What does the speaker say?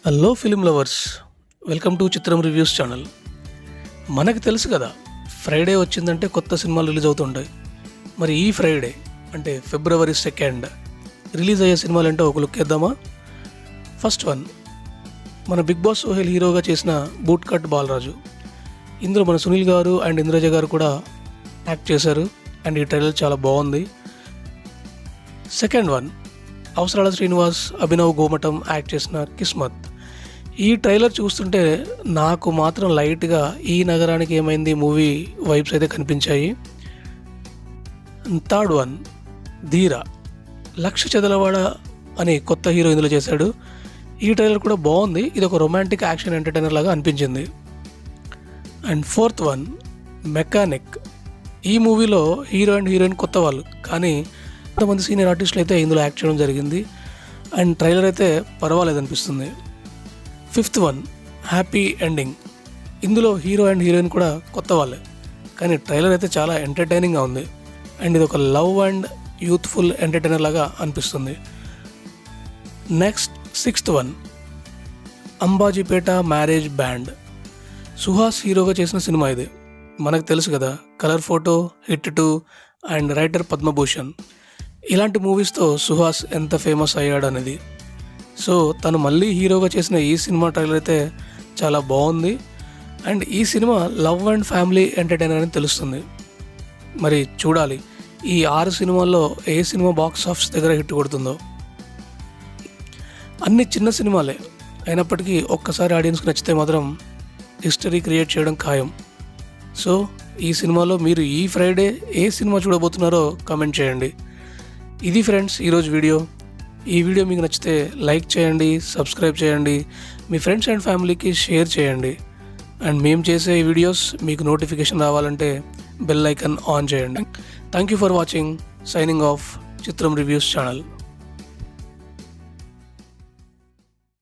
Hello film lovers, welcome to చిత్రం reviews channel. మనకు తెలుసు కదా, ఫ్రైడే వచ్చిందంటే కొత్త సినిమాలు రిలీజ్ అవుతుంటాయి. మరి ఈ ఫ్రైడే అంటే February 2 రిలీజ్ అయ్యే సినిమాలు అంటే ఒక లుక్ వేద్దామా? ఫస్ట్ వన్, మన బిగ్ బాస్ సోహెల్ హీరోగా చేసిన బూట్ కట్ బాలరాజు. ఇందులో మన సునీల్ గారు అండ్ ఇంద్రజ గారు కూడా యాక్ట్ చేశారు అండ్ ఈ ట్రైలర్ చాలా బాగుంది. సెకండ్ వన్, అవసరాల శ్రీనివాస్, అభినవ్ గోమటం యాక్ట్ చేసిన కిస్మత్. ఈ ట్రైలర్ చూస్తుంటే నాకు మాత్రం లైట్గా ఈ నగరానికి ఏమైంది మూవీ వైబ్స్ అయితే కనిపించాయి. థర్డ్ వన్, ధీర. లక్ష చెదలవాడ అని కొత్త హీరో ఇందులో చేశాడు. ఈ ట్రైలర్ కూడా బాగుంది. ఇది ఒక రొమాంటిక్ యాక్షన్ ఎంటర్టైనర్ లాగా అనిపించింది. And fourth one, mechanic. ఈ మూవీలో హీరో అండ్ హీరోయిన్ కొత్త వాళ్ళు, కానీ కొంతమంది సీనియర్ ఆర్టిస్టులు అయితే ఇందులో యాక్ట్ చేయడం జరిగింది అండ్ ట్రైలర్ అయితే పర్వాలేదు అనిపిస్తుంది. Fifth one, happy ending. ఇందులో హీరో అండ్ హీరోయిన్ కూడా కొత్త వాళ్ళే, కానీ ట్రైలర్ అయితే చాలా ఎంటర్టైనింగ్గా ఉంది అండ్ ఇది ఒక లవ్ అండ్ యూత్ఫుల్ ఎంటర్టైనర్ లాగా అనిపిస్తుంది. Next sixth one, Ambajipeta marriage band. Suhas హీరోగా చేసిన సినిమా ఇది. మనకు తెలుసు కదా, colour photo, hit 2 and writer Padma Bhushan. ఇలాంటి మూవీస్తో సుహాస్ ఎంత ఫేమస్ అయ్యాడు అనేది. సో తను మళ్ళీ హీరోగా చేసిన ఈ సినిమా ట్రైలర్ అయితే చాలా బాగుంది అండ్ ఈ cinema love and family entertainer అని తెలుస్తుంది. మరి చూడాలి ఈ 6 సినిమాల్లో ఏ సినిమా బాక్స్ ఆఫీస్ దగ్గర హిట్ కొడుతుందో. అన్ని చిన్న సినిమాలే అయినప్పటికీ ఒక్కసారి ఆడియన్స్కి నచ్చితే మాత్రం హిస్టరీ క్రియేట్ చేయడం ఖాయం. సో ఈ సినిమాలో మీరు ఈ ఫ్రైడే ఏ సినిమా చూడబోతున్నారో కామెంట్ చేయండి. ఇది ఫ్రెండ్స్ ఈరోజు వీడియో. ఈ వీడియో మీకు నచ్చితే లైక్ చేయండి, సబ్స్క్రైబ్ చేయండి, మీ ఫ్రెండ్స్ అండ్ ఫ్యామిలీకి షేర్ చేయండి అండ్ మేము చేసే ఈ వీడియోస్ మీకు నోటిఫికేషన్ రావాలంటే బెల్ ఐకాన్ ఆన్ చేయండి. Thank you for watching. Signing off, చిత్రం రివ్యూస్ ఛానల్.